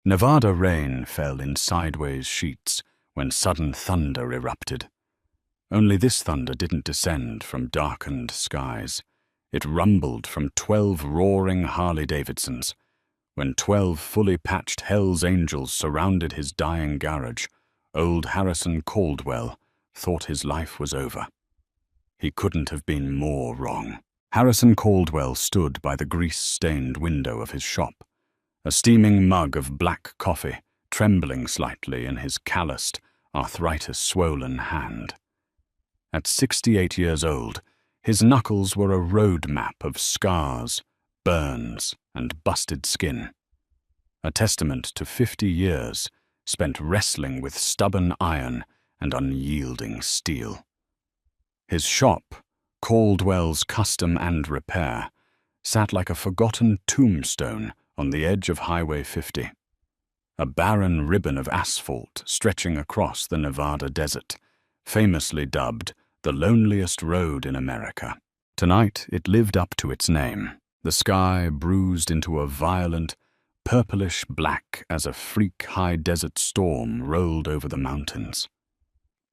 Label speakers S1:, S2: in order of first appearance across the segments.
S1: Nevada rain fell in sideways sheets when sudden thunder erupted. Only this thunder didn't descend from darkened skies. It rumbled from 12 roaring Harley-Davidsons. When 12 fully patched Hell's Angels surrounded his dying garage, old Harrison Caldwell thought his life was over. He couldn't have been more wrong. Harrison Caldwell stood by the grease-stained window of his shop, a steaming mug of black coffee trembling slightly in his calloused, arthritis-swollen hand. At 68 years old, his knuckles were a road map of scars, burns, and busted skin, a testament to 50 years spent wrestling with stubborn iron and unyielding steel. His shop, Caldwell's Custom and Repair, sat like a forgotten tombstone on the edge of Highway 50, a barren ribbon of asphalt stretching across the Nevada desert, famously dubbed the loneliest road in America. Tonight it lived up to its name, the sky bruised into a violent, purplish black as a freak high desert storm rolled over the mountains.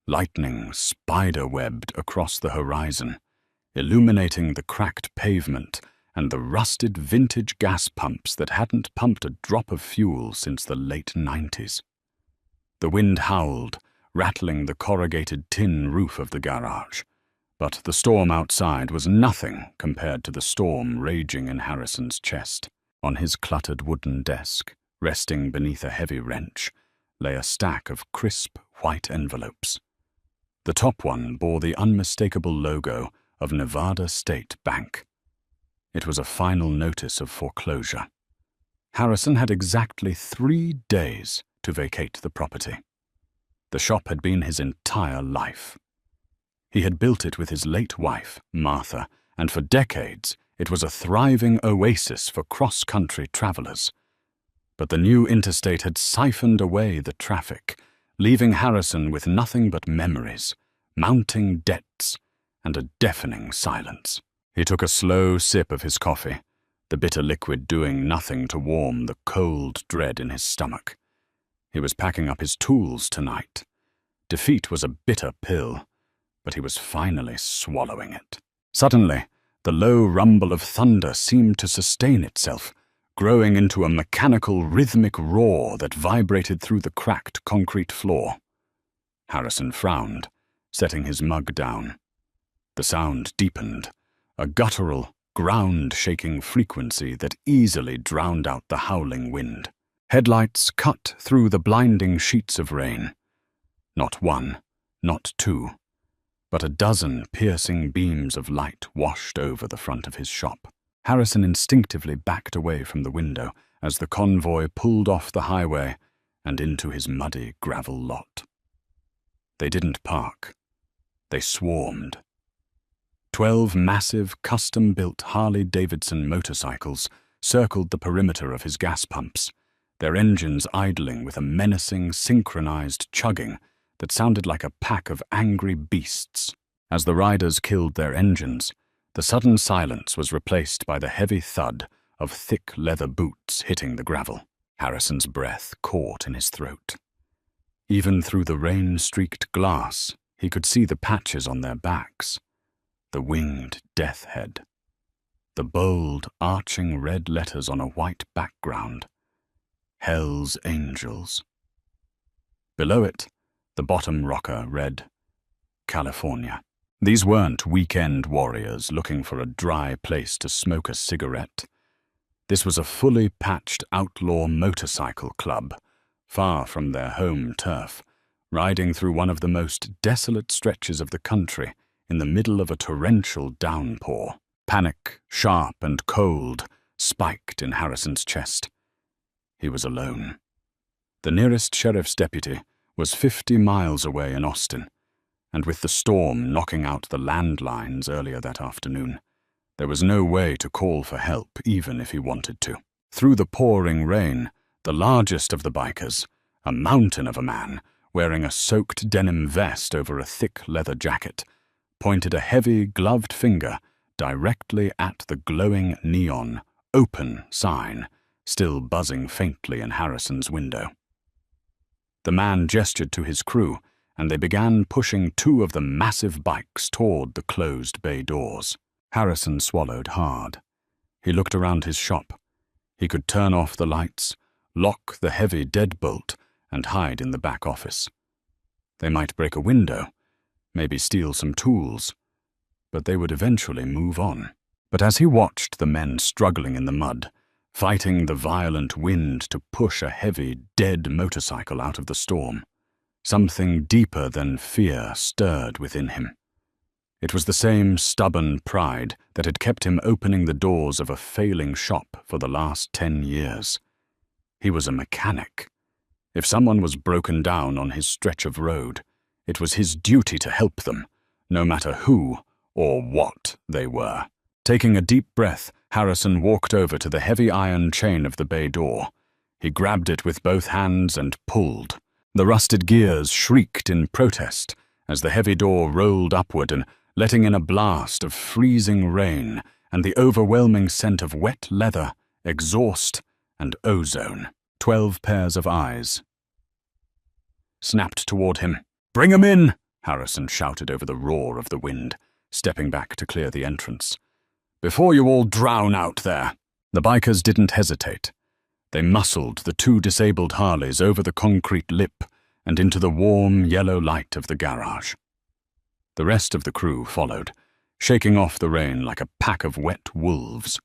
S1: Lightning spider-webbed across the horizon, illuminating the cracked pavement and the rusted vintage gas pumps that hadn't pumped a drop of fuel since the late 90s. The wind howled, rattling the corrugated tin roof of the garage, but the storm outside was nothing compared to the storm raging in Harrison's chest. On his cluttered wooden desk, resting beneath a heavy wrench, lay a stack of crisp white envelopes. The top one bore the unmistakable logo of Nevada State Bank. It was a final notice of foreclosure. Harrison had exactly 3 days to vacate the property. The shop had been his entire life. He had built it with his late wife, Martha, and for decades it was a thriving oasis for cross-country travelers. But the new interstate had siphoned away the traffic, leaving Harrison with nothing but memories, mounting debts, and a deafening silence. He took a slow sip of his coffee, the bitter liquid doing nothing to warm the cold dread in his stomach. He was packing up his tools tonight. Defeat was a bitter pill, but he was finally swallowing it. Suddenly, the low rumble of thunder seemed to sustain itself, growing into a mechanical, rhythmic roar that vibrated through the cracked concrete floor. Harrison frowned, setting his mug down. The sound deepened, a guttural, ground-shaking frequency that easily drowned out the howling wind. Headlights cut through the blinding sheets of rain. Not one, not two, but a dozen piercing beams of light washed over the front of his shop. Harrison instinctively backed away from the window as the convoy pulled off the highway and into his muddy gravel lot. They didn't park. They swarmed. 12 massive, custom-built Harley-Davidson motorcycles circled the perimeter of his gas pumps, their engines idling with a menacing, synchronized chugging that sounded like a pack of angry beasts. As the riders killed their engines, the sudden silence was replaced by the heavy thud of thick leather boots hitting the gravel. Harrison's breath caught in his throat. Even through the rain-streaked glass, he could see the patches on their backs, the winged death head, the bold, arching red letters on a white background. Hell's Angels. Below it, the bottom rocker read, California. These weren't weekend warriors looking for a dry place to smoke a cigarette. This was a fully patched outlaw motorcycle club, far from their home turf, riding through one of the most desolate stretches of the country in the middle of a torrential downpour. Panic, sharp and cold, spiked in Harrison's chest. He was alone. The nearest sheriff's deputy was 50 miles away in Austin, and with the storm knocking out the landlines earlier that afternoon, there was no way to call for help even if he wanted to. Through the pouring rain, the largest of the bikers, a mountain of a man, wearing a soaked denim vest over a thick leather jacket, pointed a heavy, gloved finger directly at the glowing neon "Open" sign still buzzing faintly in Harrison's window. The man gestured to his crew, and they began pushing two of the massive bikes toward the closed bay doors. Harrison swallowed hard. He looked around his shop. He could turn off the lights, lock the heavy deadbolt, and hide in the back office. They might break a window, maybe steal some tools, but they would eventually move on. But as he watched the men struggling in the mud, fighting the violent wind to push a heavy, dead motorcycle out of the storm, something deeper than fear stirred within him. It was the same stubborn pride that had kept him opening the doors of a failing shop for the last 10 years. He was a mechanic. If someone was broken down on his stretch of road, it was his duty to help them, no matter who or what they were. Taking a deep breath, Harrison walked over to the heavy iron chain of the bay door. He grabbed it with both hands and pulled. The rusted gears shrieked in protest as the heavy door rolled upward and letting in a blast of freezing rain and the overwhelming scent of wet leather, exhaust, and ozone. 12 pairs of eyes snapped toward him. "Bring 'em in!" Harrison shouted over the roar of the wind, stepping back to clear the entrance. "Before you all drown out there." The bikers didn't hesitate. They muscled the two disabled Harleys over the concrete lip and into the warm yellow light of the garage. The rest of the crew followed, shaking off the rain like a pack of wet wolves.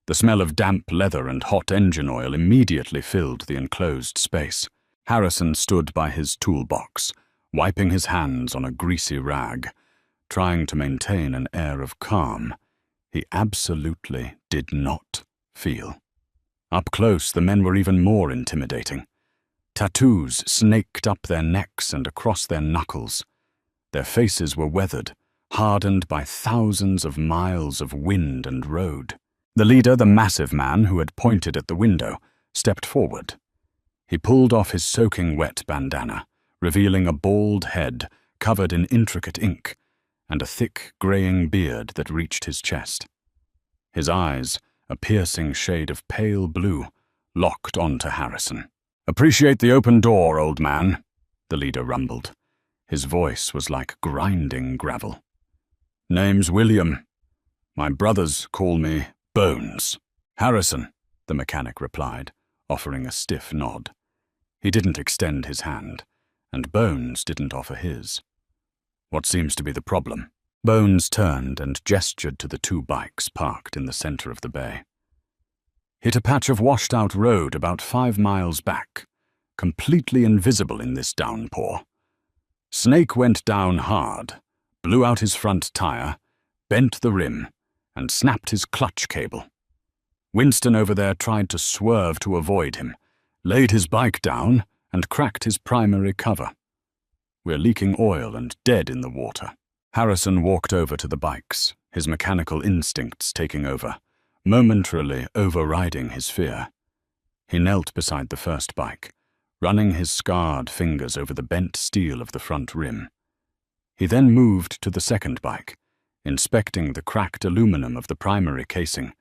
S1: The smell of damp leather and hot engine oil immediately filled the enclosed space. Harrison stood by his toolbox, wiping his hands on a greasy rag, trying to maintain an air of calm he absolutely did not feel. Up close, the men were even more intimidating. Tattoos snaked up their necks and across their knuckles. Their faces were weathered, hardened by thousands of miles of wind and road. The leader, the massive man who had pointed at the window, stepped forward. He pulled off his soaking wet bandana, revealing a bald head covered in intricate ink and a thick graying beard that reached his chest. His eyes, a piercing shade of pale blue, locked onto Harrison. "Appreciate the open door, old man," the leader rumbled. His voice was like grinding gravel. "Name's William. My brothers call me Bones." "Harrison," the mechanic replied, offering a stiff nod. He didn't extend his hand, and Bones didn't offer his. "What seems to be the problem?" Bones turned and gestured to the two bikes parked in the center of the bay. "Hit a patch of washed-out road about 5 miles back, completely invisible in this downpour. Snake went down hard, blew out his front tire, bent the rim, and snapped his clutch cable. Winston over there tried to swerve to avoid him, laid his bike down, and cracked his primary cover. We're leaking oil and dead in the water." Harrison walked over to the bikes, his mechanical instincts taking over, momentarily overriding his fear. He knelt beside the first bike, running his scarred fingers over the bent steel of the front rim. He then moved to the second bike, inspecting the cracked aluminum of the primary casing,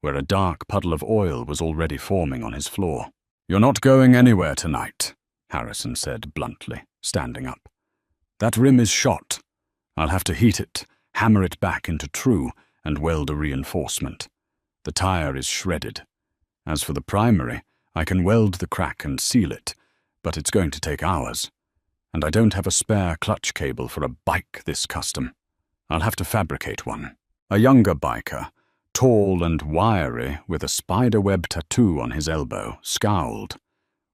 S1: where a dark puddle of oil was already forming on his floor. "You're not going anywhere tonight," Harrison said bluntly, standing up. "That rim is shot. I'll have to heat it, hammer it back into true, and weld a reinforcement. The tire is shredded. As for the primary, I can weld the crack and seal it, but it's going to take hours. And I don't have a spare clutch cable for a bike this custom. I'll have to fabricate one." A younger biker, tall and wiry, with a spiderweb tattoo on his elbow, scowled.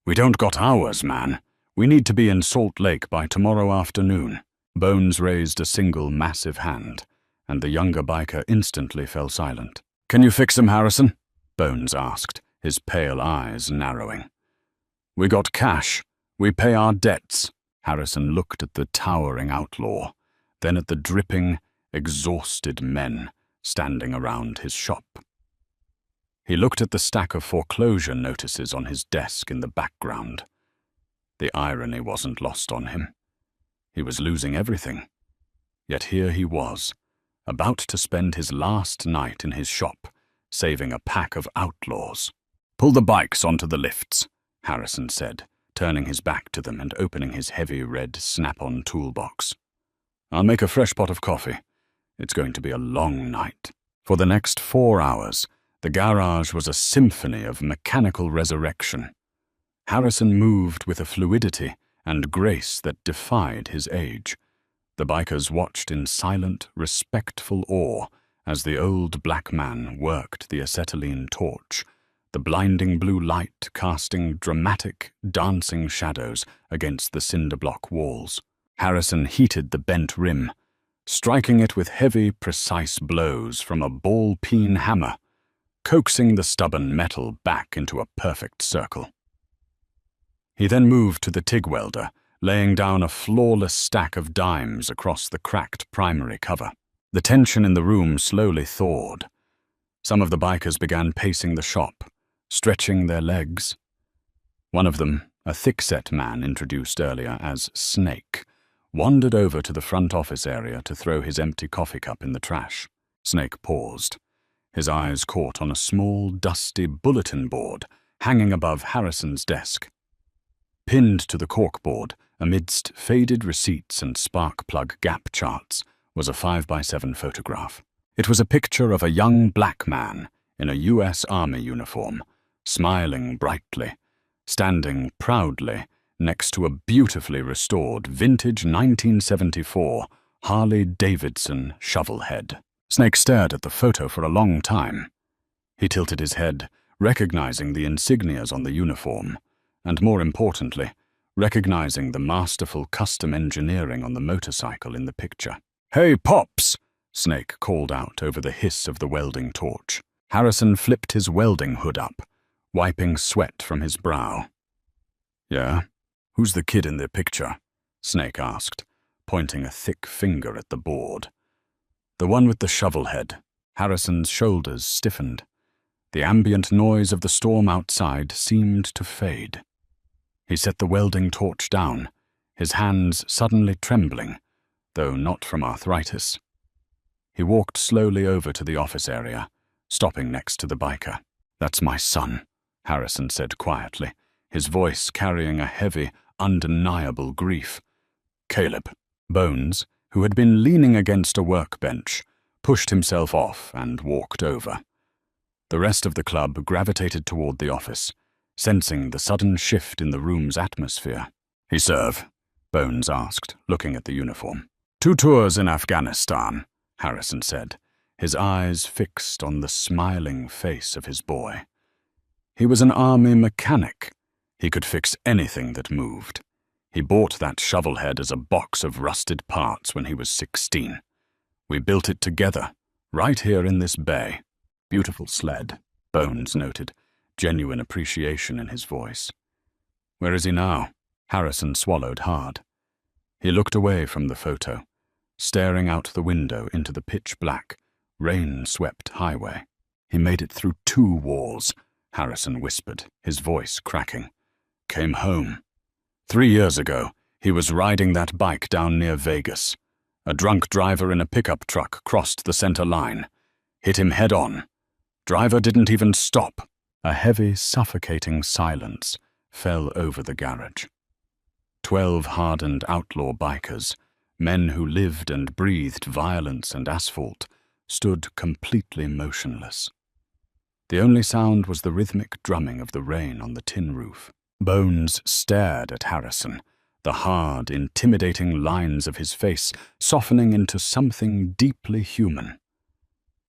S1: "We don't got hours, man. We need to be in Salt Lake by tomorrow afternoon." Bones raised a single massive hand, and the younger biker instantly fell silent. "Can you fix him, Harrison?" Bones asked, his pale eyes narrowing. "We got cash. We pay our debts." Harrison looked at the towering outlaw, then at the dripping, exhausted men standing around his shop. He looked at the stack of foreclosure notices on his desk in the background. The irony wasn't lost on him. He was losing everything. Yet here he was, about to spend his last night in his shop, saving a pack of outlaws. "Pull the bikes onto the lifts," Harrison said, turning his back to them and opening his heavy red snap-on toolbox. "I'll make a fresh pot of coffee. It's going to be a long night." For the next 4 hours, the garage was a symphony of mechanical resurrection. Harrison moved with a fluidity and grace that defied his age. The bikers watched in silent, respectful awe as the old black man worked the acetylene torch, the blinding blue light casting dramatic, dancing shadows against the cinder block walls. Harrison heated the bent rim, striking it with heavy, precise blows from a ball-peen hammer, coaxing the stubborn metal back into a perfect circle. He then moved to the TIG welder, laying down a flawless stack of dimes across the cracked primary cover. The tension in the room slowly thawed. Some of the bikers began pacing the shop, stretching their legs. One of them, a thick-set man introduced earlier as Snake, wandered over to the front office area to throw his empty coffee cup in the trash. Snake paused. His eyes caught on a small, dusty bulletin board hanging above Harrison's desk. Pinned to the corkboard, amidst faded receipts and spark plug gap charts, was a 5x7 photograph. It was a picture of a young black man in a U.S. Army uniform, smiling brightly, standing proudly next to a beautifully restored vintage 1974 Harley-Davidson shovelhead. Snake stared at the photo for a long time. He tilted his head, recognizing the insignias on the uniform, and more importantly, recognizing the masterful custom engineering on the motorcycle in the picture. "Hey, Pops!" Snake called out over the hiss of the welding torch. Harrison flipped his welding hood up, wiping sweat from his brow. "Yeah? Who's the kid in the picture?" Snake asked, pointing a thick finger at the board. "The one with the shovel head." Harrison's shoulders stiffened. The ambient noise of the storm outside seemed to fade. He set the welding torch down, his hands suddenly trembling, though not from arthritis. He walked slowly over to the office area, stopping next to the biker. "That's my son," Harrison said quietly, his voice carrying a heavy, undeniable grief. "Caleb." Bones, who had been leaning against a workbench, pushed himself off and walked over. The rest of the club gravitated toward the office, sensing the sudden shift in the room's atmosphere. "He serve?" Bones asked, looking at the uniform. "2 tours in Afghanistan," Harrison said, his eyes fixed on the smiling face of his boy. "He was an army mechanic. He could fix anything that moved. He bought that shovelhead as a box of rusted parts when he was 16. We built it together, right here in this bay. Beautiful sled," Bones noted, genuine appreciation in his voice. "Where is he now?" Harrison swallowed hard. He looked away from the photo, staring out the window into the pitch-black, rain-swept highway. "He made it through 2 wars," Harrison whispered, his voice cracking. "Came home. 3 years ago, he was riding that bike down near Vegas. A drunk driver in a pickup truck crossed the center line, hit him head-on. Driver didn't even stop." A heavy, suffocating silence fell over the garage. 12 hardened outlaw bikers, men who lived and breathed violence and asphalt, stood completely motionless. The only sound was the rhythmic drumming of the rain on the tin roof. Bones stared at Harrison, the hard, intimidating lines of his face softening into something deeply human.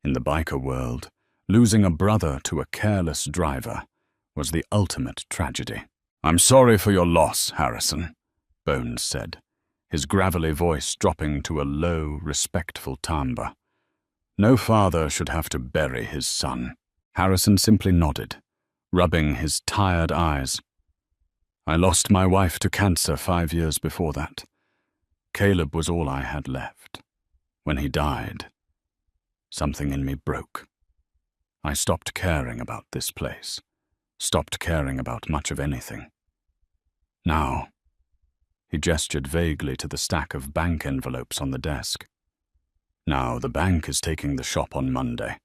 S1: In the biker world, losing a brother to a careless driver was the ultimate tragedy. "I'm sorry for your loss, Harrison," Bones said, his gravelly voice dropping to a low, respectful timbre. "No father should have to bury his son." Harrison simply nodded, rubbing his tired eyes. "I lost my wife to cancer 5 years before that. Caleb was all I had left. When he died, something in me broke. I stopped caring about this place, stopped caring about much of anything. Now," he gestured vaguely to the stack of bank envelopes on the desk. "Now the bank is taking the shop on Monday.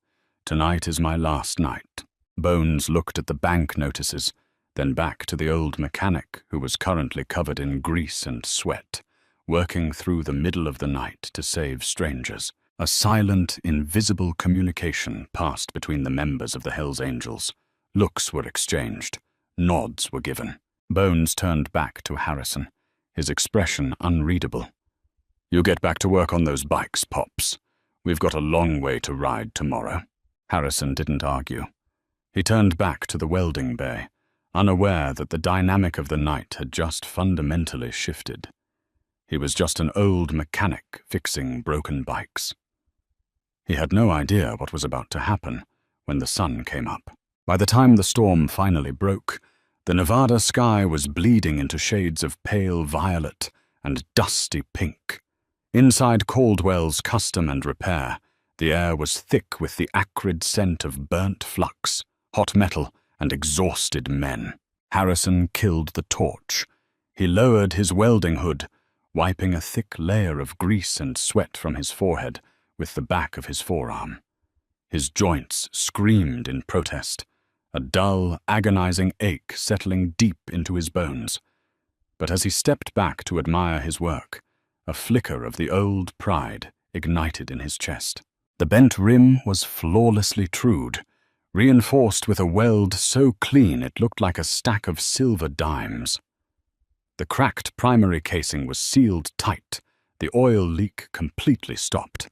S1: Tonight is my last night." Bones looked at the bank notices, then back to the old mechanic who was currently covered in grease and sweat, working through the middle of the night to save strangers. A silent, invisible communication passed between the members of the Hells Angels. Looks were exchanged. Nods were given. Bones turned back to Harrison, his expression unreadable. "You get back to work on those bikes, Pops. We've got a long way to ride tomorrow." Harrison didn't argue. He turned back to the welding bay, unaware that the dynamic of the night had just fundamentally shifted. He was just an old mechanic fixing broken bikes. He had no idea what was about to happen when the sun came up. By the time the storm finally broke, the Nevada sky was bleeding into shades of pale violet and dusty pink. Inside Caldwell's Custom and Repair, the air was thick with the acrid scent of burnt flux, hot metal, and exhausted men. Harrison killed the torch. He lowered his welding hood, wiping a thick layer of grease and sweat from his forehead with the back of his forearm. His joints screamed in protest, a dull, agonizing ache settling deep into his bones. But as he stepped back to admire his work, a flicker of the old pride ignited in his chest. The bent rim was flawlessly trued, reinforced with a weld so clean it looked like a stack of silver dimes. The cracked primary casing was sealed tight, the oil leak completely stopped.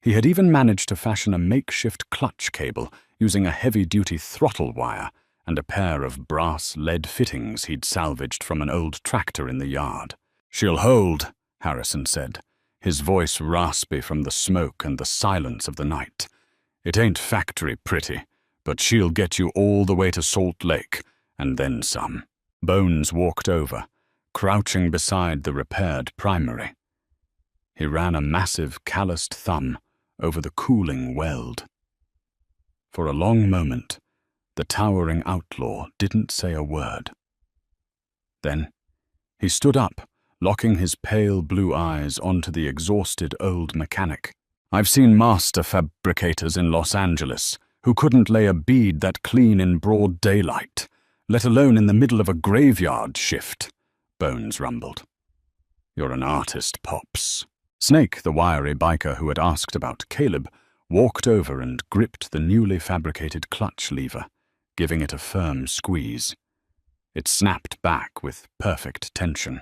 S1: He had even managed to fashion a makeshift clutch cable using a heavy-duty throttle wire and a pair of brass lead fittings he'd salvaged from an old tractor in the yard. "She'll hold," Harrison said, his voice raspy from the smoke and the silence of the night. "It ain't factory pretty, but she'll get you all the way to Salt Lake, and then some." Bones walked over, crouching beside the repaired primary. He ran a massive, calloused thumb over the cooling weld. For a long moment, the towering outlaw didn't say a word. Then, he stood up, locking his pale blue eyes onto the exhausted old mechanic. "I've seen master fabricators in Los Angeles who couldn't lay a bead that clean in broad daylight, let alone in the middle of a graveyard shift," Bones rumbled. "You're an artist, Pops." Snake, the wiry biker who had asked about Caleb, walked over and gripped the newly fabricated clutch lever, giving it a firm squeeze. It snapped back with perfect tension.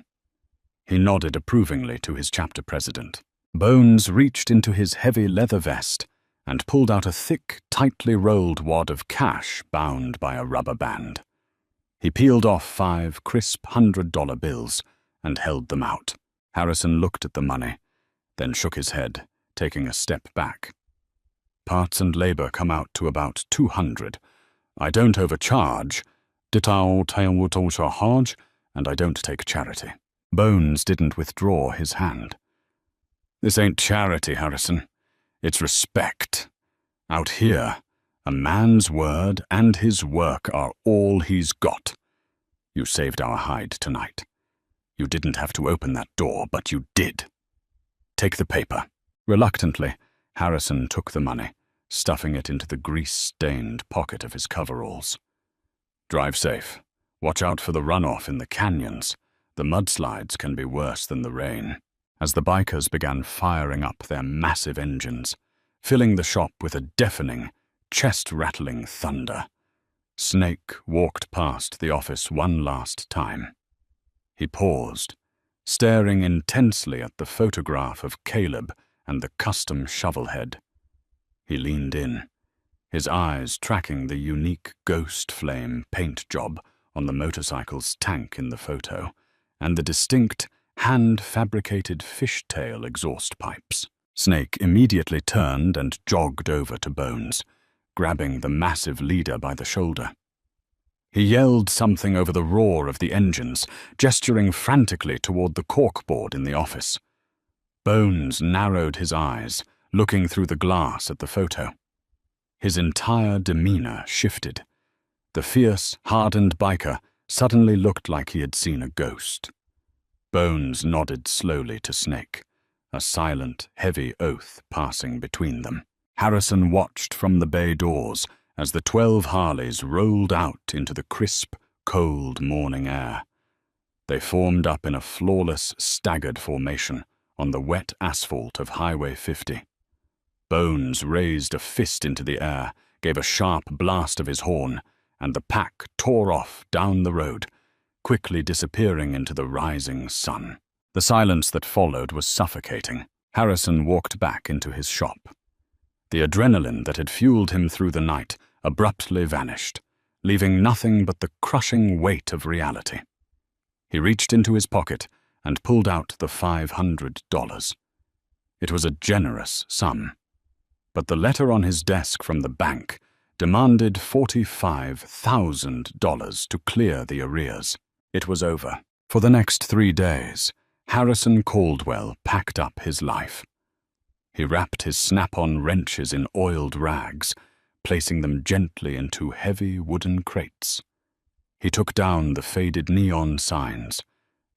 S1: He nodded approvingly to his chapter president. Bones reached into his heavy leather vest and pulled out a thick, tightly rolled wad of cash bound by a rubber band. He peeled off 5 crisp $100 bills and held them out. Harrison looked at the money, then shook his head, taking a step back. "Parts and labor come out to about 200. I don't overcharge, and I don't take charity." Bones didn't withdraw his hand. "This ain't charity, Harrison. It's respect. Out here, a man's word and his work are all he's got. You saved our hide tonight. You didn't have to open that door, but you did. Take the paper." Reluctantly, Harrison took the money, stuffing it into the grease-stained pocket of his coveralls. "Drive safe. Watch out for the runoff in the canyons. The mudslides can be worse than the rain." As the bikers began firing up their massive engines, filling the shop with a deafening, chest-rattling thunder, Snake walked past the office one last time. He paused, staring intensely at the photograph of Caleb and the custom shovelhead. He leaned in, his eyes tracking the unique ghost flame paint job on the motorcycle's tank in the photo, and the distinct, hand-fabricated fishtail exhaust pipes. Snake immediately turned and jogged over to Bones, grabbing the massive leader by the shoulder. He yelled something over the roar of the engines, gesturing frantically toward the corkboard in the office. Bones narrowed his eyes, looking through the glass at the photo. His entire demeanor shifted. The fierce, hardened biker suddenly looked like he had seen a ghost. Bones nodded slowly to Snake, a silent, heavy oath passing between them. Harrison watched from the bay doors as the 12 Harleys rolled out into the crisp, cold morning air. They formed up in a flawless, staggered formation on the wet asphalt of Highway 50. Bones raised a fist into the air, gave a sharp blast of his horn, and the pack tore off down the road, quickly disappearing into the rising sun. The silence that followed was suffocating. Harrison walked back into his shop. The adrenaline that had fueled him through the night abruptly vanished, leaving nothing but the crushing weight of reality. He reached into his pocket and pulled out the $500. It was a generous sum, but the letter on his desk from the bank demanded $45,000 to clear the arrears. It was over. For the next 3 days, Harrison Caldwell packed up his life. He wrapped his snap-on wrenches in oiled rags, placing them gently into heavy wooden crates. He took down the faded neon signs,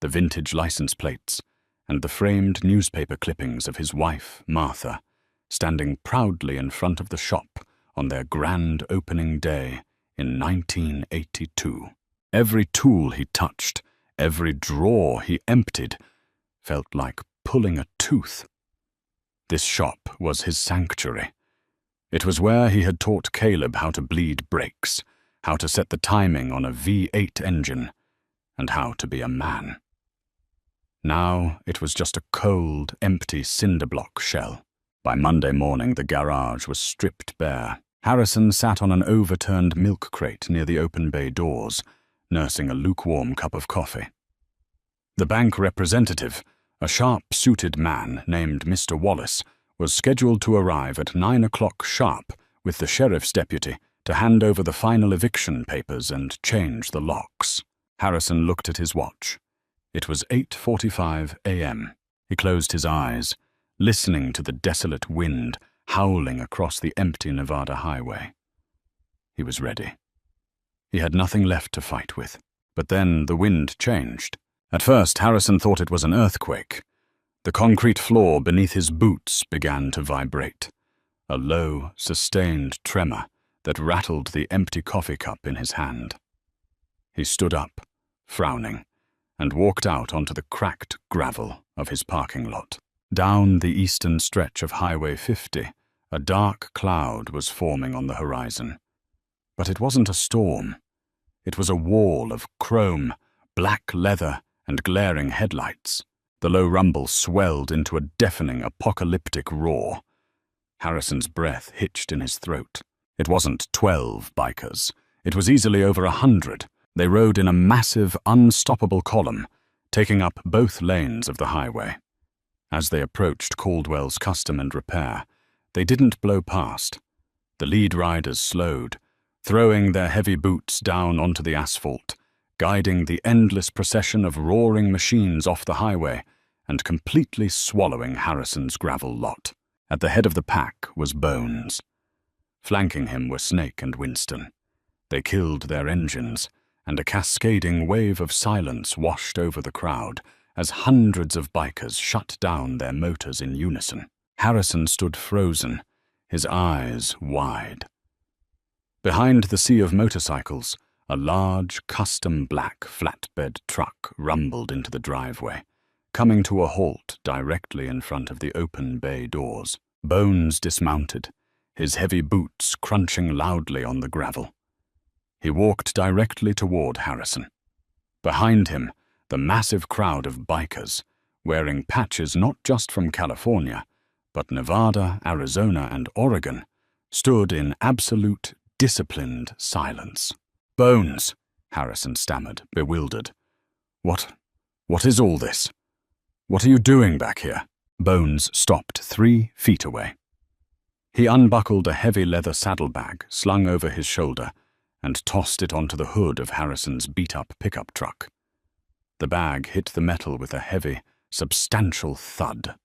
S1: the vintage license plates, and the framed newspaper clippings of his wife, Martha, standing proudly in front of the shop on their grand opening day in 1982. Every tool he touched, every drawer he emptied, felt like pulling a tooth. This shop was his sanctuary. It was where he had taught Caleb how to bleed brakes, how to set the timing on a V8 engine, and how to be a man. Now it was just a cold, empty cinder-block shell. By Monday morning, the garage was stripped bare. Harrison sat on an overturned milk crate near the open bay doors, nursing a lukewarm cup of coffee. The bank representative, a sharp-suited man named Mr. Wallace, was scheduled to arrive at 9 o'clock sharp with the sheriff's deputy to hand over the final eviction papers and change the locks. Harrison looked at his watch. It was 8:45 a.m. He closed his eyes, listening to the desolate wind howling across the empty Nevada highway. He was ready. He had nothing left to fight with. But then the wind changed. At first, Harrison thought it was an earthquake. The concrete floor beneath his boots began to vibrate, a low, sustained tremor that rattled the empty coffee cup in his hand. He stood up, frowning, and walked out onto the cracked gravel of his parking lot. Down the eastern stretch of Highway 50, a dark cloud was forming on the horizon. But it wasn't a storm. It was a wall of chrome, black leather, and glaring headlights. The low rumble swelled into a deafening, apocalyptic roar. Harrison's breath hitched in his throat. It wasn't 12 bikers. It was easily over 100. They rode in a massive, unstoppable column, taking up both lanes of the highway. As they approached Caldwell's Custom and Repair, they didn't blow past. The lead riders slowed, throwing their heavy boots down onto the asphalt, guiding the endless procession of roaring machines off the highway and completely swallowing Harrison's gravel lot. At the head of the pack was Bones. Flanking him were Snake and Winston. They killed their engines, and a cascading wave of silence washed over the crowd as hundreds of bikers shut down their motors in unison. Harrison stood frozen, his eyes wide. Behind the sea of motorcycles, a large, custom black flatbed truck rumbled into the driveway, coming to a halt directly in front of the open bay doors. Bones dismounted, his heavy boots crunching loudly on the gravel. He walked directly toward Harrison. Behind him, the massive crowd of bikers, wearing patches not just from California, but Nevada, Arizona, and Oregon, stood in absolute, disciplined silence. "Bones," Harrison stammered, bewildered. What is all this? What are you doing back here?" Bones stopped 3 feet away. He unbuckled a heavy leather saddlebag slung over his shoulder and tossed it onto the hood of Harrison's beat-up pickup truck. The bag hit the metal with a heavy, substantial thud.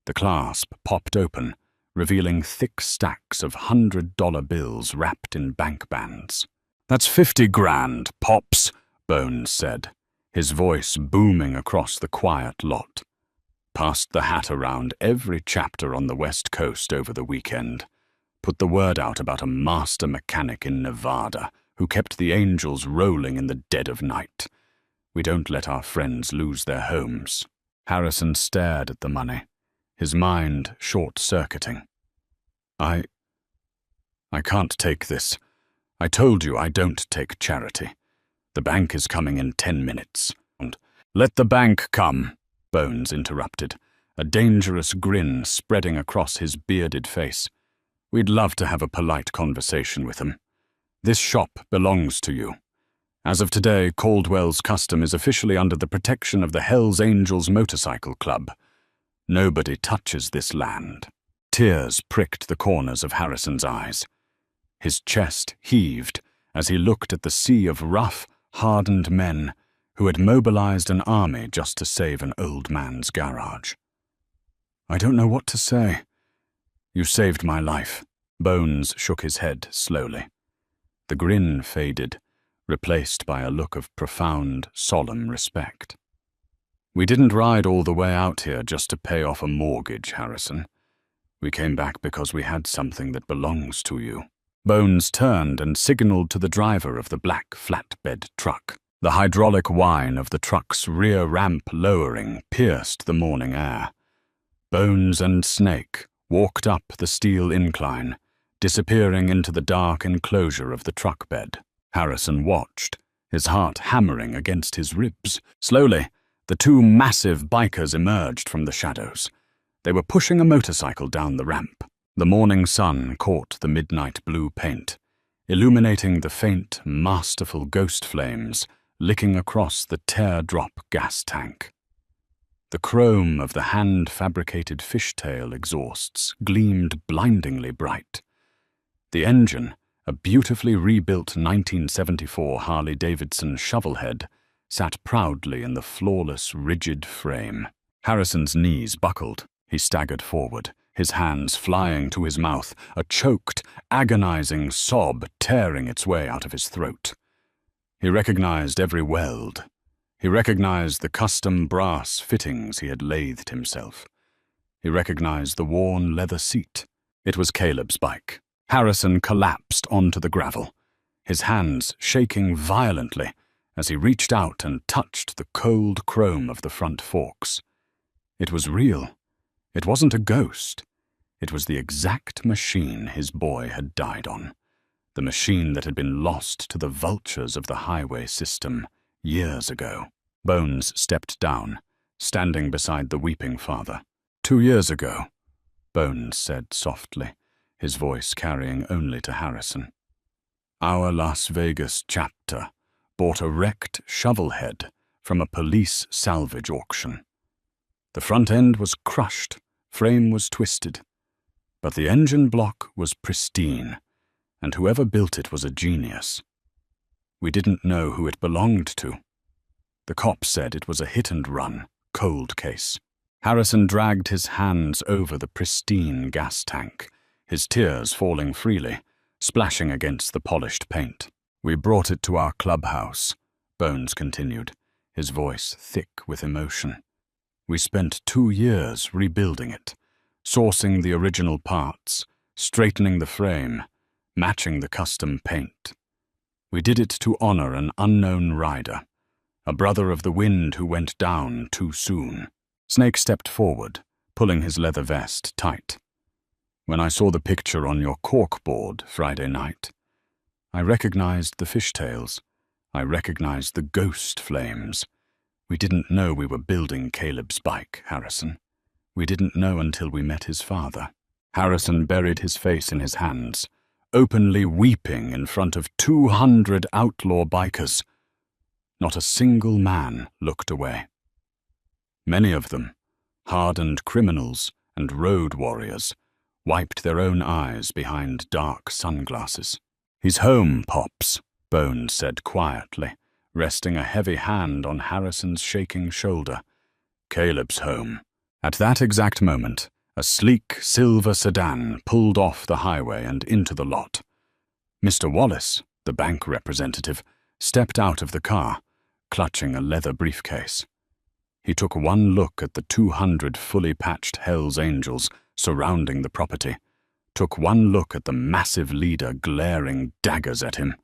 S1: The clasp popped open, revealing thick stacks of $100 bills wrapped in bank bands. "That's 50 grand, Pops," Bones said, his voice booming across the quiet lot. "Passed the hat around every chapter on the West Coast over the weekend. Put the word out about a master mechanic in Nevada who kept the angels rolling in the dead of night. We don't let our friends lose their homes." Harrison stared at the money, his mind short-circuiting. I can't take this. I told you I don't take charity. The bank is coming in 10 minutes. "Let the bank come," Bones interrupted, a dangerous grin spreading across his bearded face. "We'd love to have a polite conversation with them. This shop belongs to you. As of today, Caldwell's Custom is officially under the protection of the Hells Angels Motorcycle Club. Nobody touches this land." Tears pricked the corners of Harrison's eyes. His chest heaved as he looked at the sea of rough, hardened men who had mobilized an army just to save an old man's garage. "I don't know what to say. You saved my life." Bones shook his head slowly. The grin faded, replaced by a look of profound, solemn respect. "We didn't ride all the way out here just to pay off a mortgage, Harrison. We came back because we had something that belongs to you." Bones turned and signaled to the driver of the black flatbed truck. The hydraulic whine of the truck's rear ramp lowering pierced the morning air. Bones and Snake walked up the steel incline, disappearing into the dark enclosure of the truck bed. Harrison watched, his heart hammering against his ribs. Slowly, the two massive bikers emerged from the shadows. They were pushing a motorcycle down the ramp. The morning sun caught the midnight blue paint, illuminating the faint, masterful ghost flames licking across the teardrop gas tank. The chrome of the hand-fabricated fishtail exhausts gleamed blindingly bright. The engine, a beautifully rebuilt 1974 Harley-Davidson shovelhead, sat proudly in the flawless, rigid frame. Harrison's knees buckled. He staggered forward, his hands flying to his mouth, a choked, agonizing sob tearing its way out of his throat. He recognized every weld. He recognized the custom brass fittings he had lathed himself. He recognized the worn leather seat. It was Caleb's bike. Harrison collapsed onto the gravel, his hands shaking violently as he reached out and touched the cold chrome of the front forks. It was real. It wasn't a ghost. It was the exact machine his boy had died on, the machine that had been lost to the vultures of the highway system years ago. Bones stepped down, standing beside the weeping father. 2 years ago, Bones said softly, his voice carrying only to Harrison. Our Las Vegas chapter bought a wrecked shovelhead from a police salvage auction. The front end was crushed, frame was twisted, but the engine block was pristine, and whoever built it was a genius. We didn't know who it belonged to. The cops said it was a hit-and-run, cold case. Harrison dragged his hands over the pristine gas tank, his tears falling freely, splashing against the polished paint. We brought it to our clubhouse, Bones continued, his voice thick with emotion. We spent 2 years rebuilding it, sourcing the original parts, straightening the frame, matching the custom paint. We did it to honor an unknown rider, a brother of the wind who went down too soon. Snake stepped forward, pulling his leather vest tight. When I saw the picture on your corkboard Friday night, I recognized the fishtails. I recognized the ghost flames. We didn't know we were building Caleb's bike, Harrison. We didn't know until we met his father. Harrison buried his face in his hands, openly weeping in front of 200 outlaw bikers. Not a single man looked away. Many of them, hardened criminals and road warriors, wiped their own eyes behind dark sunglasses. He's home, Pops, Bones said quietly, resting a heavy hand on Harrison's shaking shoulder. Caleb's home. At that exact moment, a sleek silver sedan pulled off the highway and into the lot. Mr. Wallace, the bank representative, stepped out of the car, clutching a leather briefcase. He took one look at the 200 fully patched Hells Angels surrounding the property, took one look at the massive leader glaring daggers at him,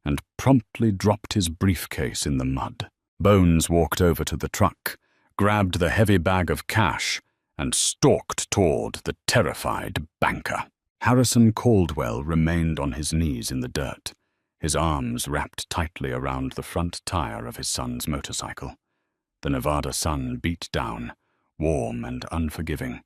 S1: and promptly dropped his briefcase in the mud. Bones walked over to the truck, grabbed the heavy bag of cash, and stalked toward the terrified banker. Harrison Caldwell remained on his knees in the dirt, his arms wrapped tightly around the front tire of his son's motorcycle. The Nevada sun beat down, warm and unforgiving.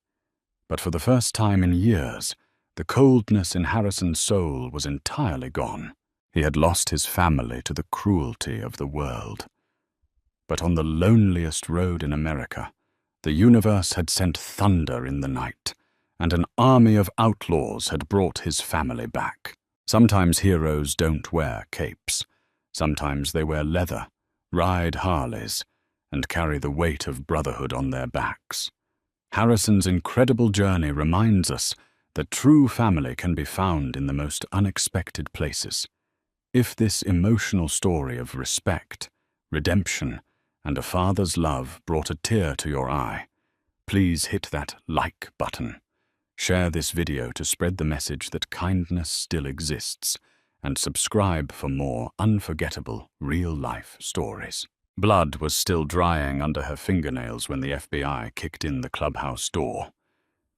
S1: But for the first time in years, the coldness in Harrison's soul was entirely gone. He had lost his family to the cruelty of the world. But on the loneliest road in America, the universe had sent thunder in the night, and an army of outlaws had brought his family back. Sometimes heroes don't wear capes. Sometimes they wear leather, ride Harleys, and carry the weight of Brotherhood on their backs. Harrison's incredible journey reminds us that true family can be found in the most unexpected places. If this emotional story of respect, redemption, and a father's love brought a tear to your eye, please hit that like button. Share this video to spread the message that kindness still exists, and subscribe for more unforgettable real-life stories. Blood was still drying under her fingernails when the FBI kicked in the clubhouse door.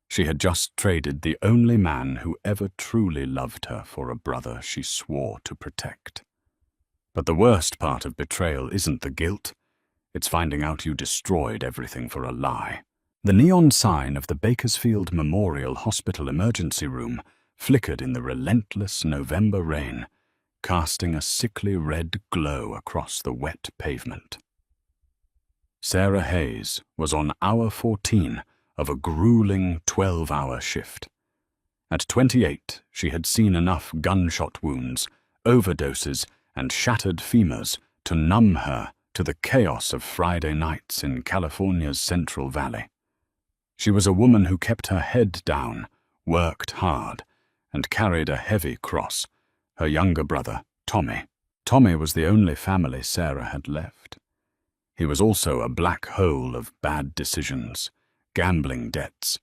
S1: She had just traded the only man who ever truly loved her for a brother she swore to protect. But the worst part of betrayal isn't the guilt. It's finding out you destroyed everything for a lie. The neon sign of the Bakersfield Memorial Hospital emergency room flickered in the relentless November rain, casting a sickly red glow across the wet pavement. Sarah Hayes was on hour 14 of a grueling 12-hour shift. At 28, she had seen enough gunshot wounds, overdoses, and shattered femurs to numb her to the chaos of Friday nights in California's Central Valley. She was a woman who kept her head down, worked hard, and carried a heavy cross, her younger brother, Tommy. Tommy was the only family Sarah had left. He was also a black hole of bad decisions, gambling debts,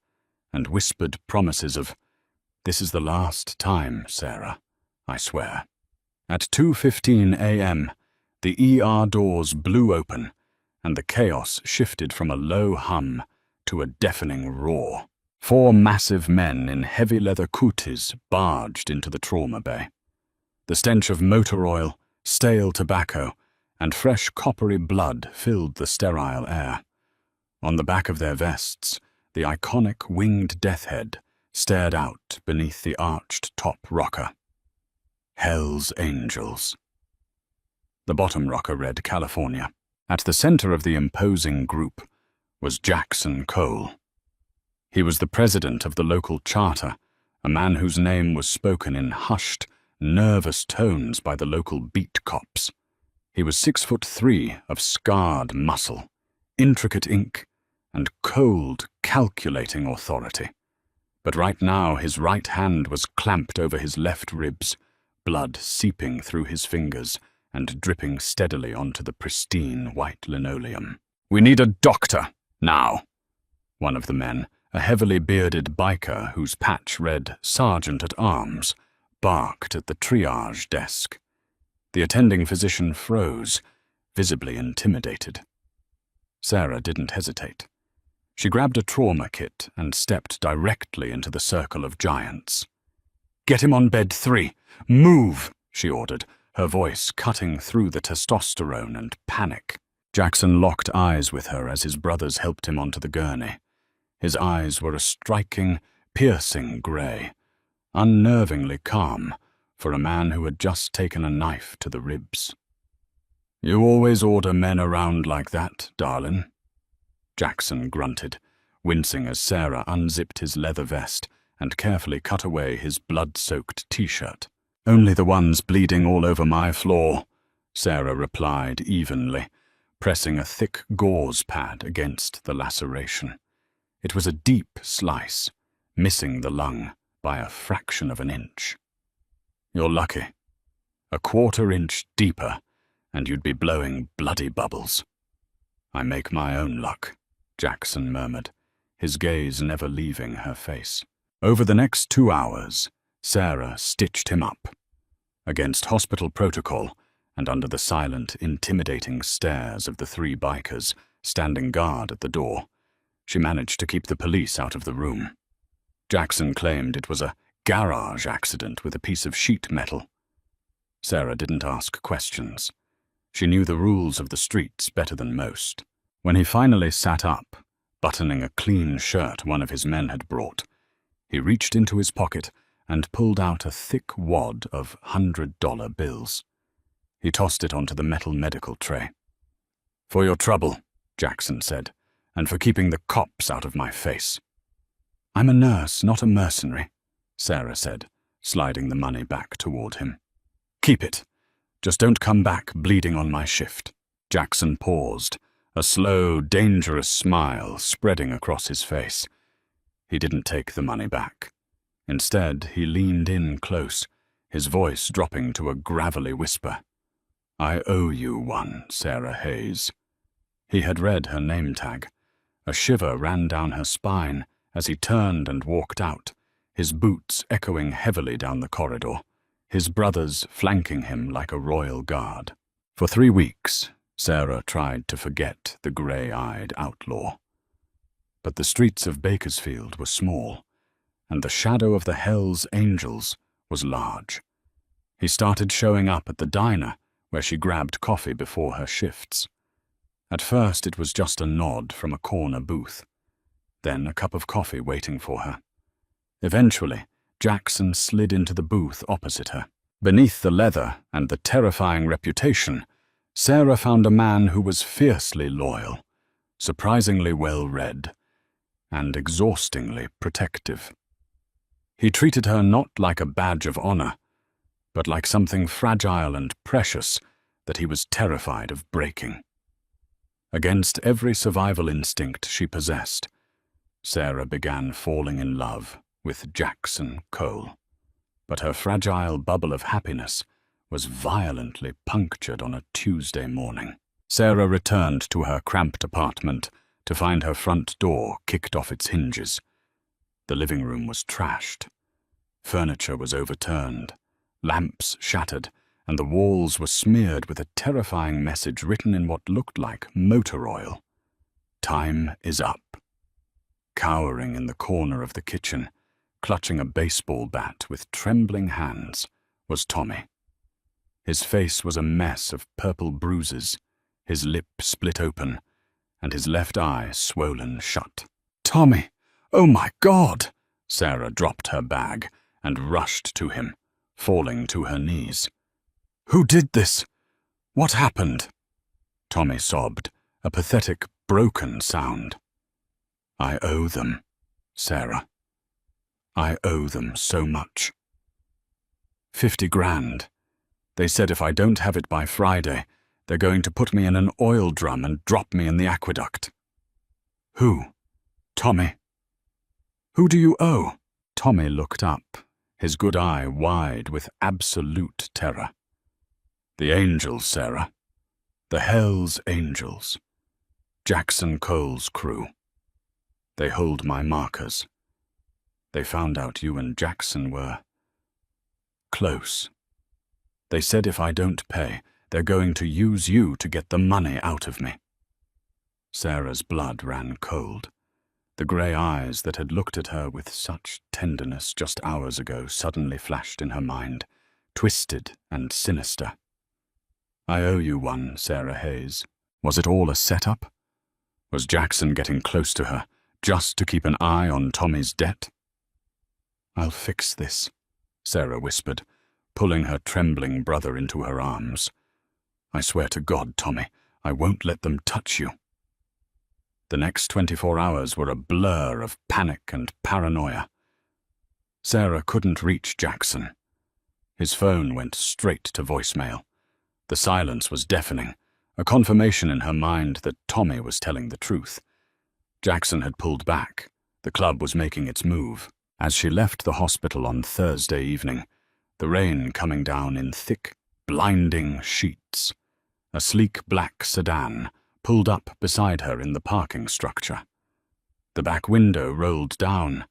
S1: and whispered promises of, "This is the last time, Sarah, I swear." At 2:15 a.m., the ER doors blew open, and the chaos shifted from a low hum to a deafening roar. 4 massive men in heavy leather cooties barged into the trauma bay. The stench of motor oil, stale tobacco, and fresh coppery blood filled the sterile air. On the back of their vests, the iconic winged death head stared out beneath the arched top rocker. Hell's Angels. The bottom rocker read California. At the center of the imposing group was Jackson Cole. He was the president of the local charter, a man whose name was spoken in hushed, nervous tones by the local beat cops. He was 6'3" of scarred muscle, intricate ink, and cold, calculating authority. But right now his right hand was clamped over his left ribs, blood seeping through his fingers and dripping steadily onto the pristine white linoleum. "We need a doctor, now," one of the men, a heavily bearded biker whose patch read Sergeant at Arms, barked at the triage desk. The attending physician froze, visibly intimidated. Sarah didn't hesitate. She grabbed a trauma kit and stepped directly into the circle of giants. "Get him on bed 3. Move," she ordered, her voice cutting through the testosterone and panic. Jackson locked eyes with her as his brothers helped him onto the gurney. His eyes were a striking, piercing grey, unnervingly calm for a man who had just taken a knife to the ribs. "You always order men around like that, darlin'?" Jackson grunted, wincing as Sarah unzipped his leather vest and carefully cut away his blood-soaked t-shirt. "Only the ones bleeding all over my floor," Sarah replied evenly, pressing a thick gauze pad against the laceration. It was a deep slice, missing the lung by a fraction of an inch. "You're lucky. A 1/4 inch deeper, and you'd be blowing bloody bubbles." "I make my own luck," Jackson murmured, his gaze never leaving her face. Over the next 2 hours, Sarah stitched him up. Against hospital protocol, and under the silent, intimidating stares of the 3 bikers standing guard at the door, she managed to keep the police out of the room. Jackson claimed it was a garage accident with a piece of sheet metal. Sarah didn't ask questions. She knew the rules of the streets better than most. When he finally sat up, buttoning a clean shirt one of his men had brought, he reached into his pocket and pulled out a thick wad of $100 bills. He tossed it onto the metal medical tray. "For your trouble," Jackson said, "and for keeping the cops out of my face." "I'm a nurse, not a mercenary," Sarah said, sliding the money back toward him. "Keep it. Just don't come back bleeding on my shift." Jackson paused, a slow, dangerous smile spreading across his face. He didn't take the money back. Instead, he leaned in close, his voice dropping to a gravelly whisper. "I owe you one, Sarah Hayes." He had read her name tag. A shiver ran down her spine as he turned and walked out, his boots echoing heavily down the corridor, his brothers flanking him like a royal guard. For 3 weeks, Sarah tried to forget the grey-eyed outlaw. But the streets of Bakersfield were small, and the shadow of the Hells Angels was large. He started showing up at the diner where she grabbed coffee before her shifts. At first it was just a nod from a corner booth, then a cup of coffee waiting for her. Eventually, Jackson slid into the booth opposite her. Beneath the leather and the terrifying reputation, Sarah found a man who was fiercely loyal, surprisingly well-read, and exhaustingly protective. He treated her not like a badge of honor, but like something fragile and precious that he was terrified of breaking. Against every survival instinct she possessed, Sarah began falling in love with Jackson Cole. But her fragile bubble of happiness was violently punctured on a Tuesday morning. Sarah returned to her cramped apartment to find her front door kicked off its hinges. The living room was trashed. Furniture was overturned, lamps shattered, and the walls were smeared with a terrifying message written in what looked like motor oil. "Time is up." Cowering in the corner of the kitchen, clutching a baseball bat with trembling hands, was Tommy. His face was a mess of purple bruises, his lip split open, and his left eye swollen shut. "Tommy! Oh my God!" Sarah dropped her bag and rushed to him, falling to her knees. "Who did this? What happened?" Tommy sobbed, a pathetic, broken sound. "I owe them, Sarah. I owe them so much. 50 grand. They said if I don't have it by Friday, they're going to put me in an oil drum and drop me in the aqueduct." "Who? Tommy? Who do you owe?" Tommy looked up, his good eye wide with absolute terror. "The Angels, Sarah. The Hells Angels. Jackson Cole's crew. They hold my markers. They found out you and Jackson were close. They said if I don't pay, they're going to use you to get the money out of me." Sarah's blood ran cold. The grey eyes that had looked at her with such tenderness just hours ago suddenly flashed in her mind, twisted and sinister. "I owe you one, Sarah Hayes." Was it all a setup? Was Jackson getting close to her, just to keep an eye on Tommy's debt? "I'll fix this," Sarah whispered, pulling her trembling brother into her arms. "I swear to God, Tommy, I won't let them touch you." The next 24 hours were a blur of panic and paranoia. Sarah couldn't reach Jackson. His phone went straight to voicemail. The silence was deafening, a confirmation in her mind that Tommy was telling the truth. Jackson had pulled back. The club was making its move. As she left the hospital on Thursday evening, the rain coming down in thick, blinding sheets, a sleek black sedan pulled up beside her in the parking structure. The back window rolled down,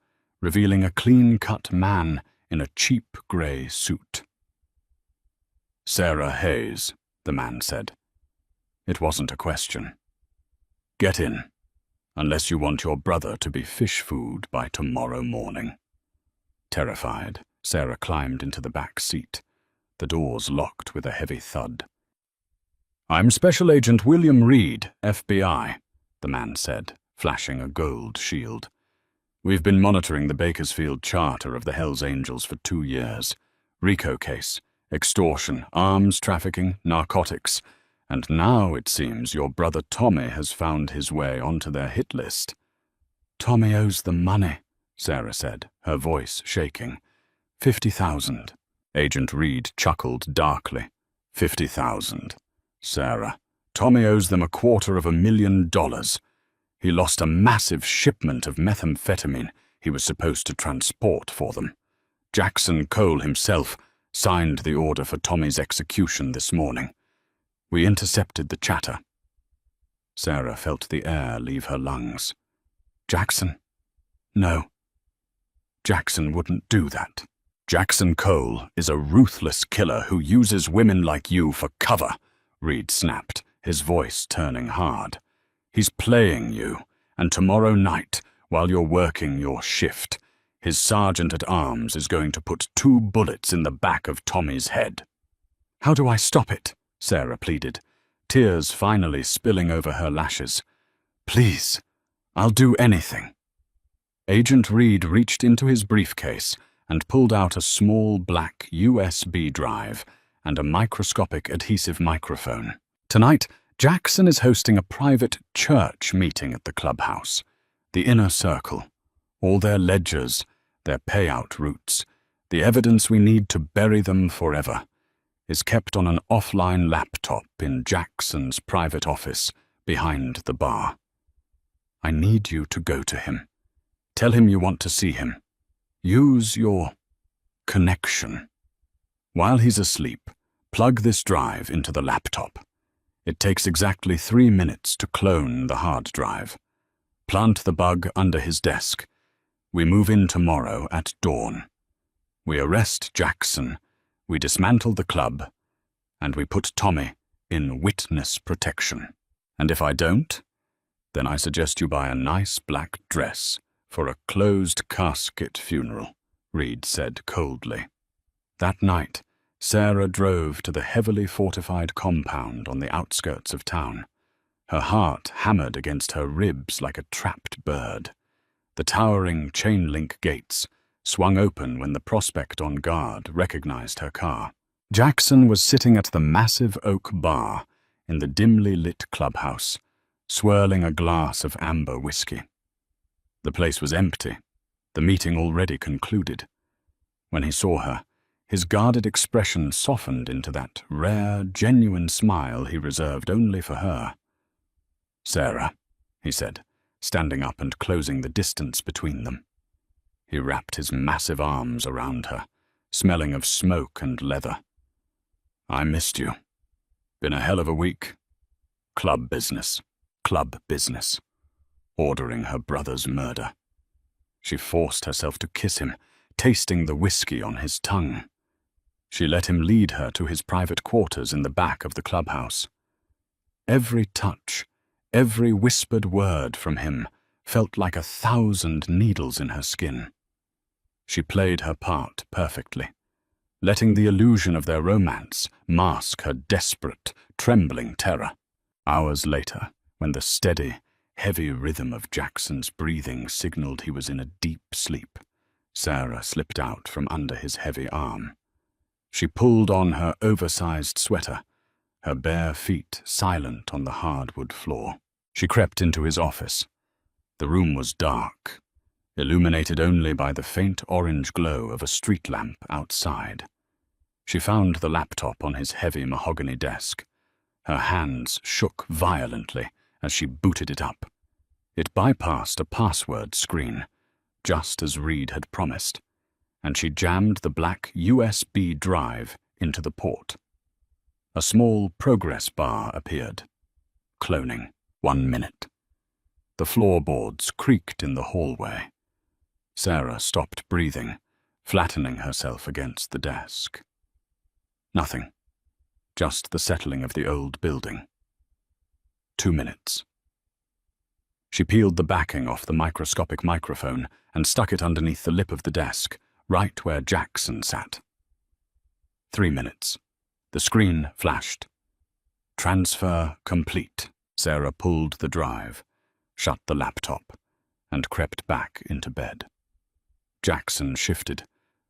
S1: revealing a clean-cut man in a cheap grey suit. "Sarah Hayes," the man said. It wasn't a question. "Get in, unless you want your brother to be fish food by tomorrow morning." Terrified, Sarah climbed into the back seat. The doors locked with a heavy thud. "I'm Special Agent William Reed, FBI," the man said, flashing a gold shield. "We've been monitoring the Bakersfield charter of the Hells Angels for 2 years. RICO case, extortion, arms trafficking, narcotics. And now, it seems, your brother Tommy has found his way onto their hit list." "Tommy owes them money," Sarah said, her voice shaking. 50,000. Agent Reed chuckled darkly. 50,000. Sarah, Tommy owes them $250,000. He lost a massive shipment of methamphetamine he was supposed to transport for them. Jackson Cole himself signed the order for Tommy's execution this morning. We intercepted the chatter. Sarah felt the air leave her lungs. Jackson? No. Jackson wouldn't do that. Jackson Cole is a ruthless killer who uses women like you for cover, Reed snapped, his voice turning hard. He's playing you, and tomorrow night, while you're working your shift, his sergeant-at-arms is going to put 2 bullets in the back of Tommy's head. How do I stop it? Sarah pleaded, tears finally spilling over her lashes. Please, I'll do anything. Agent Reed reached into his briefcase and pulled out a small black USB drive and a microscopic adhesive microphone. Tonight, Jackson is hosting a private church meeting at the clubhouse. The inner circle, all their ledgers, their payout routes, the evidence we need to bury them forever, is kept on an offline laptop in Jackson's private office behind the bar. I need you to go to him. Tell him you want to see him. Use your connection. While he's asleep, plug this drive into the laptop. It takes exactly 3 minutes to clone the hard drive. Plant the bug under his desk. We move in tomorrow at dawn. We arrest Jackson, we dismantle the club, and we put Tommy in witness protection. And if I don't, then I suggest you buy a nice black dress for a closed casket funeral, Reed said coldly. That night, Sarah drove to the heavily fortified compound on the outskirts of town. Her heart hammered against her ribs like a trapped bird. The towering chain-link gates swung open when the prospect on guard recognized her car. Jackson was sitting at the massive oak bar in the dimly lit clubhouse, swirling a glass of amber whiskey. The place was empty, the meeting already concluded. When he saw her, his guarded expression softened into that rare, genuine smile he reserved only for her. Sarah, he said, standing up and closing the distance between them. He wrapped his massive arms around her, smelling of smoke and leather. I missed you. Been a hell of a week. Club business. Ordering her brother's murder. She forced herself to kiss him, tasting the whiskey on his tongue. She let him lead her to his private quarters in the back of the clubhouse. Every touch, every whispered word from him felt like 1,000 needles in her skin. She played her part perfectly, letting the illusion of their romance mask her desperate, trembling terror. Hours later, when the steady, heavy rhythm of Jackson's breathing signaled he was in a deep sleep, Sarah slipped out from under his heavy arm. She pulled on her oversized sweater, her bare feet silent on the hardwood floor. She crept into his office. The room was dark, illuminated only by the faint orange glow of a street lamp outside. She found the laptop on his heavy mahogany desk. Her hands shook violently as she booted it up. It bypassed a password screen, just as Reed had promised, and she jammed the black USB drive into the port. A small progress bar appeared. Cloning. 1 minute. The floorboards creaked in the hallway. Sarah stopped breathing, flattening herself against the desk. Nothing. Just the settling of the old building. 2 minutes. She peeled the backing off the microscopic microphone and stuck it underneath the lip of the desk, right where Jackson sat. 3 minutes. The screen flashed. Transfer complete. Sarah pulled the drive, shut the laptop, and crept back into bed. Jackson shifted,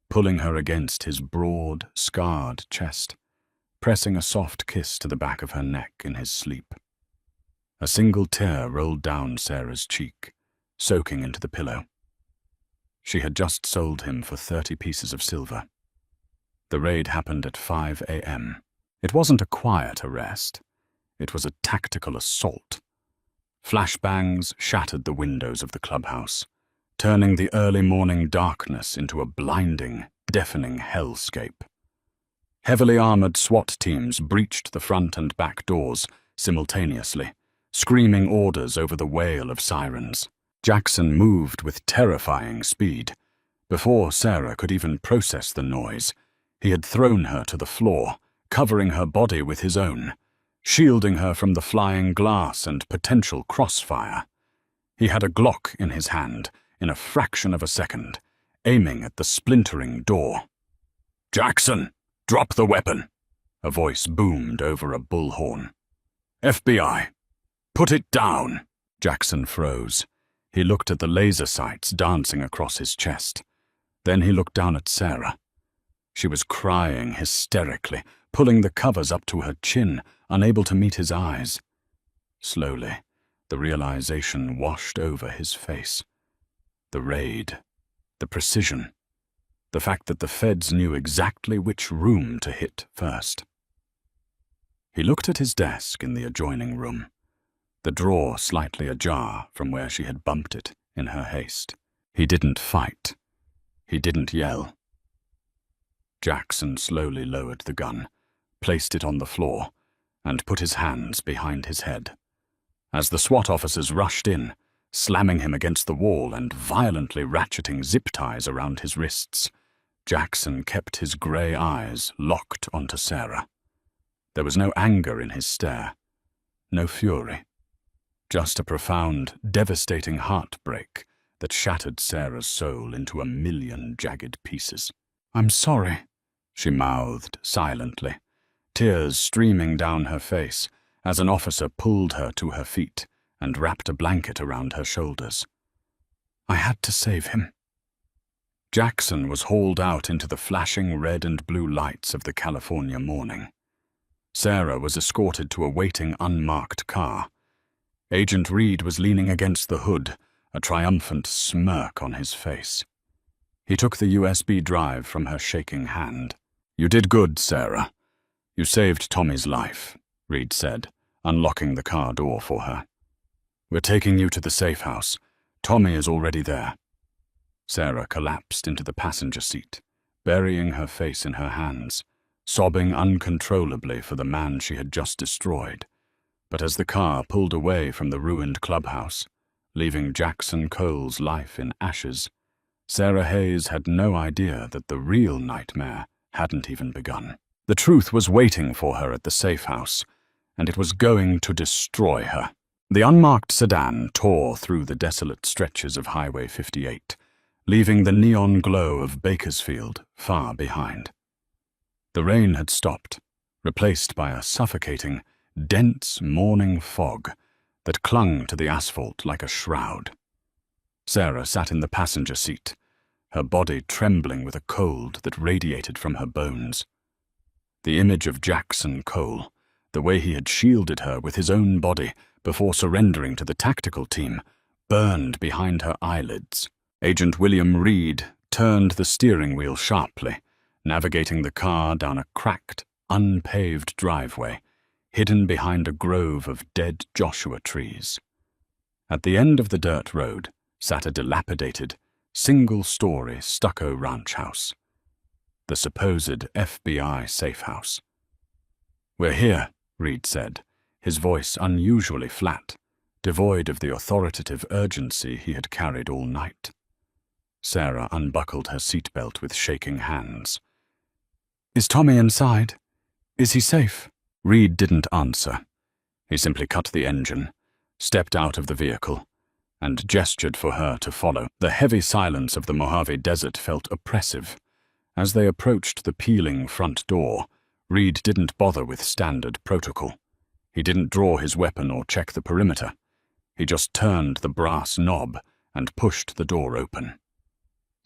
S1: pulling her against his broad, scarred chest, pressing a soft kiss to the back of her neck in his sleep. A single tear rolled down Sarah's cheek, soaking into the pillow. She had just sold him for 30 pieces of silver. The raid happened at 5 a.m. It wasn't a quiet arrest. It was a tactical assault. Flashbangs shattered the windows of the clubhouse, turning the early morning darkness into a blinding, deafening hellscape. Heavily armored SWAT teams breached the front and back doors simultaneously, screaming orders over the wail of sirens. Jackson moved with terrifying speed. Before Sarah could even process the noise, he had thrown her to the floor, covering her body with his own, shielding her from the flying glass and potential crossfire. He had a Glock in his hand in a fraction of a second, aiming at the splintering door. "Jackson, drop the weapon," a voice boomed over a bullhorn. "FBI, put it down." Jackson froze. He looked at the laser sights dancing across his chest. Then he looked down at Sarah. She was crying hysterically, pulling the covers up to her chin, unable to meet his eyes. Slowly, the realization washed over his face. The raid, the precision, the fact that the feds knew exactly which room to hit first. He looked at his desk in the adjoining room, the drawer slightly ajar from where she had bumped it in her haste. He didn't fight. He didn't yell. Jackson slowly lowered the gun, placed it on the floor, and put his hands behind his head. As the SWAT officers rushed in, slamming him against the wall and violently ratcheting zip ties around his wrists, Jackson kept his grey eyes locked onto Sarah. There was no anger in his stare, no fury, just a profound, devastating heartbreak that shattered Sarah's soul into a million jagged pieces. "I'm sorry," she mouthed silently, tears streaming down her face as an officer pulled her to her feet and wrapped a blanket around her shoulders. "I had to save him." Jackson was hauled out into the flashing red and blue lights of the California morning. Sarah was escorted to a waiting unmarked car. Agent Reed was leaning against the hood, a triumphant smirk on his face. He took the USB drive from her shaking hand. "You did good, Sarah. You saved Tommy's life," Reed said, unlocking the car door for her. "We're taking you to the safe house. Tommy is already there." Sarah collapsed into the passenger seat, burying her face in her hands, sobbing uncontrollably for the man she had just destroyed. But as the car pulled away from the ruined clubhouse, leaving Jackson Cole's life in ashes, Sarah Hayes had no idea that the real nightmare hadn't even begun. The truth was waiting for her at the safe house, and it was going to destroy her. The unmarked sedan tore through the desolate stretches of Highway 58, leaving the neon glow of Bakersfield far behind. The rain had stopped, replaced by a suffocating, dense morning fog that clung to the asphalt like a shroud. Sarah sat in the passenger seat, her body trembling with a cold that radiated from her bones. The image of Jackson Cole, the way he had shielded her with his own body before surrendering to the tactical team, burned behind her eyelids. Agent William Reed turned the steering wheel sharply, navigating the car down a cracked, unpaved driveway, hidden behind a grove of dead Joshua trees. At the end of the dirt road sat a dilapidated, single-story stucco ranch house, the supposed FBI safe house. "We're here," Reed said, his voice unusually flat, devoid of the authoritative urgency he had carried all night. Sarah unbuckled her seatbelt with shaking hands. "Is Tommy inside? Is he safe?" Reed didn't answer. He simply cut the engine, stepped out of the vehicle, and gestured for her to follow. The heavy silence of the Mojave Desert felt oppressive. As they approached the peeling front door, Reed didn't bother with standard protocol. He didn't draw his weapon or check the perimeter. He just turned the brass knob and pushed the door open.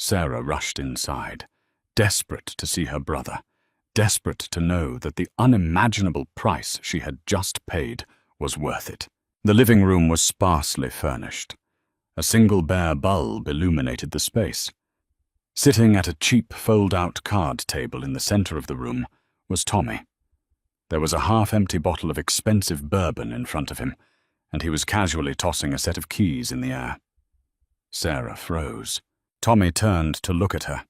S1: Sarah rushed inside, desperate to see her brother, desperate to know that the unimaginable price she had just paid was worth it. The living room was sparsely furnished. A single bare bulb illuminated the space. Sitting at a cheap fold-out card table in the center of the room was Tommy. There was a half-empty bottle of expensive bourbon in front of him, and he was casually tossing a set of keys in the air. Sarah froze. Tommy turned to look at her.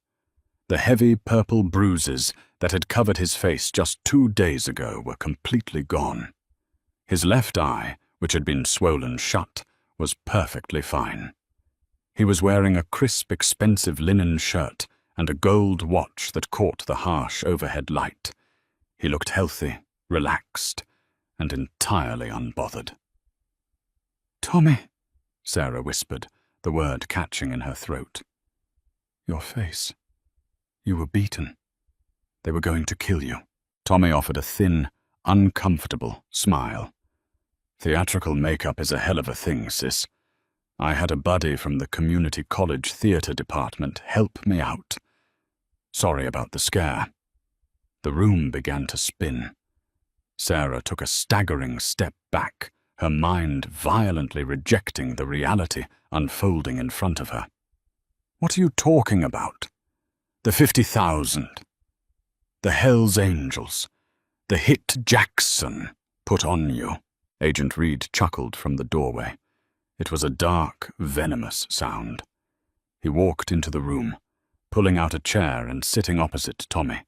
S1: The heavy purple bruises that had covered his face just 2 days ago were completely gone. His left eye, which had been swollen shut, was perfectly fine. He was wearing a crisp, expensive linen shirt and a gold watch that caught the harsh overhead light. He looked healthy, relaxed, and entirely unbothered. "Tommy," Sarah whispered, the word catching in her throat. "Your face. You were beaten. They were going to kill you." Tommy offered a thin, uncomfortable smile. "Theatrical makeup is a hell of a thing, sis. I had a buddy from the community college theater department help me out. Sorry about the scare." The room began to spin. Sarah took a staggering step back, her mind violently rejecting the reality unfolding in front of her. "What are you talking about? The 50,000. The Hells Angels. The hit Jackson put on you." Agent Reed chuckled from the doorway. It was a dark, venomous sound. He walked into the room, pulling out a chair and sitting opposite Tommy.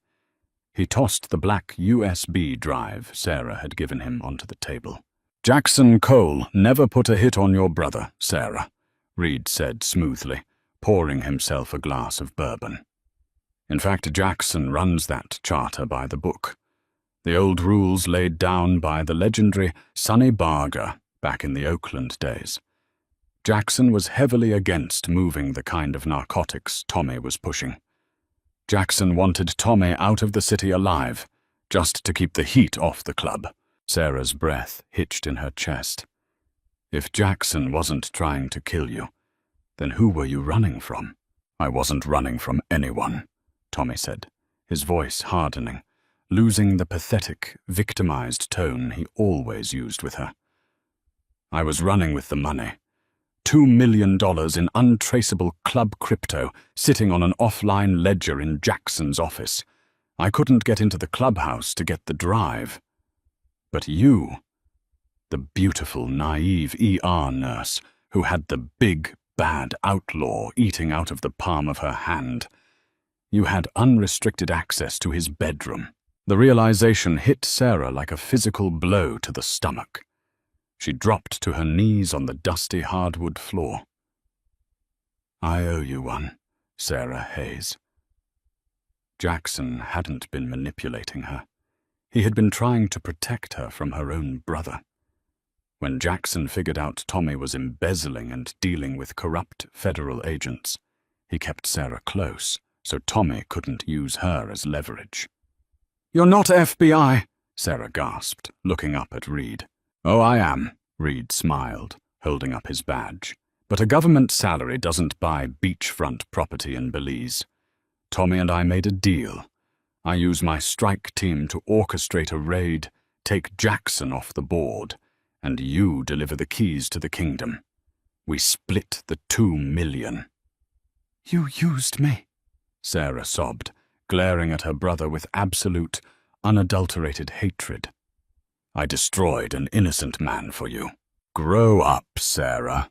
S1: He tossed the black USB drive Sarah had given him onto the table. "Jackson Cole never put a hit on your brother, Sarah," Reed said smoothly, pouring himself a glass of bourbon. "In fact, Jackson runs that charter by the book. The old rules laid down by the legendary Sonny Barger back in the Oakland days. Jackson was heavily against moving the kind of narcotics Tommy was pushing. Jackson wanted Tommy out of the city alive, just to keep the heat off the club." Sarah's breath hitched in her chest. "If Jackson wasn't trying to kill you, then who were you running from?" "I wasn't running from anyone," Tommy said, his voice hardening, losing the pathetic, victimized tone he always used with her. "I was running with the money. $2 million in untraceable club crypto sitting on an offline ledger in Jackson's office. I couldn't get into the clubhouse to get the drive. But you, the beautiful, naive ER nurse who had the big, bad outlaw eating out of the palm of her hand, you had unrestricted access to his bedroom." The realization hit Sarah like a physical blow to the stomach. She dropped to her knees on the dusty hardwood floor. "I owe you one, Sarah Hayes." Jackson hadn't been manipulating her. He had been trying to protect her from her own brother. When Jackson figured out Tommy was embezzling and dealing with corrupt federal agents, he kept Sarah close so Tommy couldn't use her as leverage. "You're not FBI," Sarah gasped, looking up at Reed. "Oh, I am," Reed smiled, holding up his badge. "But a government salary doesn't buy beachfront property in Belize. Tommy and I made a deal. I use my strike team to orchestrate a raid, take Jackson off the board, and you deliver the keys to the kingdom. We split the $2 million. "You used me," Sarah sobbed, glaring at her brother with absolute, unadulterated hatred. "I destroyed an innocent man for you. Grow up, Sarah.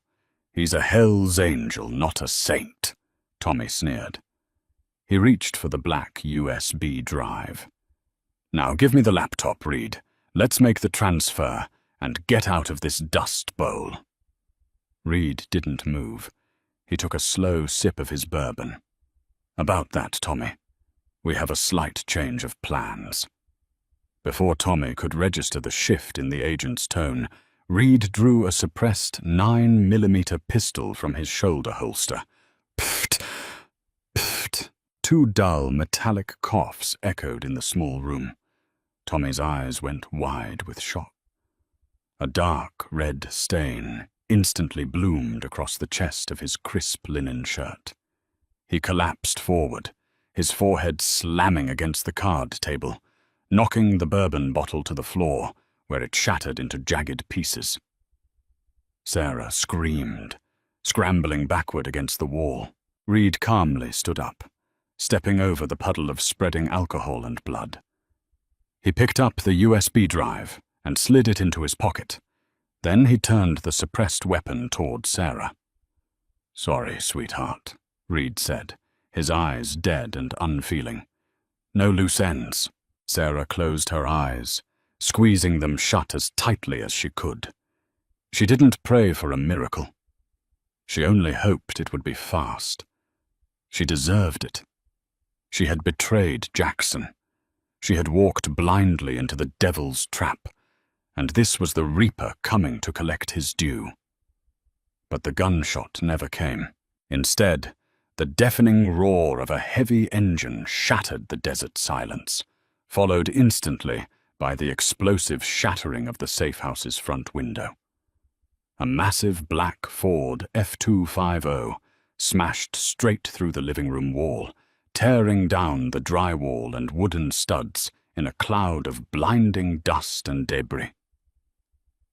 S1: He's a Hell's Angel, not a saint," Tommy sneered. He reached for the black USB drive. "Now give me the laptop, Reed. Let's make the transfer and get out of this dust bowl." Reed didn't move. He took a slow sip of his bourbon. "About that, Tommy. We have a slight change of plans." Before Tommy could register the shift in the agent's tone, Reed drew a suppressed 9mm pistol from his shoulder holster. Pfft! Pfft! Two dull, metallic coughs echoed in the small room. Tommy's eyes went wide with shock. A dark red stain instantly bloomed across the chest of his crisp linen shirt. He collapsed forward, his forehead slamming against the card table, knocking the bourbon bottle to the floor, where it shattered into jagged pieces. Sarah screamed, scrambling backward against the wall. Reed calmly stood up, stepping over the puddle of spreading alcohol and blood. He picked up the USB drive and slid it into his pocket. Then he turned the suppressed weapon toward Sarah. "Sorry, sweetheart," Reed said, his eyes dead and unfeeling. "No loose ends." Sarah closed her eyes, squeezing them shut as tightly as she could. She didn't pray for a miracle. She only hoped it would be fast. She deserved it. She had betrayed Jackson. She had walked blindly into the devil's trap, and this was the Reaper coming to collect his due. But the gunshot never came. Instead, the deafening roar of a heavy engine shattered the desert silence, followed instantly by the explosive shattering of the safehouse's front window. A massive black Ford F250 smashed straight through the living room wall, tearing down the drywall and wooden studs in a cloud of blinding dust and debris.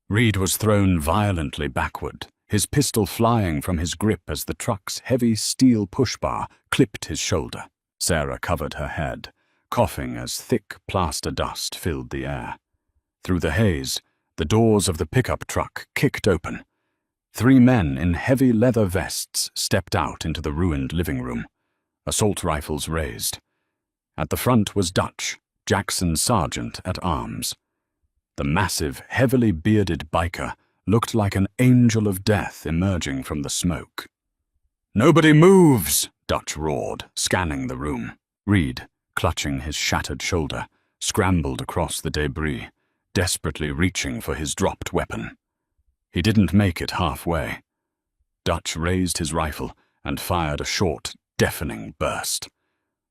S1: Reed was thrown violently backward, his pistol flying from his grip as the truck's heavy steel pushbar clipped his shoulder. Sarah covered her head, coughing as thick plaster dust filled the air. Through the haze, the doors of the pickup truck kicked open. 3 men in heavy leather vests stepped out into the ruined living room, assault rifles raised. At the front was Dutch, Jackson's sergeant at arms. The massive, heavily bearded biker looked like an angel of death emerging from the smoke. "Nobody moves!" Dutch roared, scanning the room. Reed, clutching his shattered shoulder, scrambled across the debris, desperately reaching for his dropped weapon. He didn't make it halfway. Dutch raised his rifle and fired a short, deafening burst.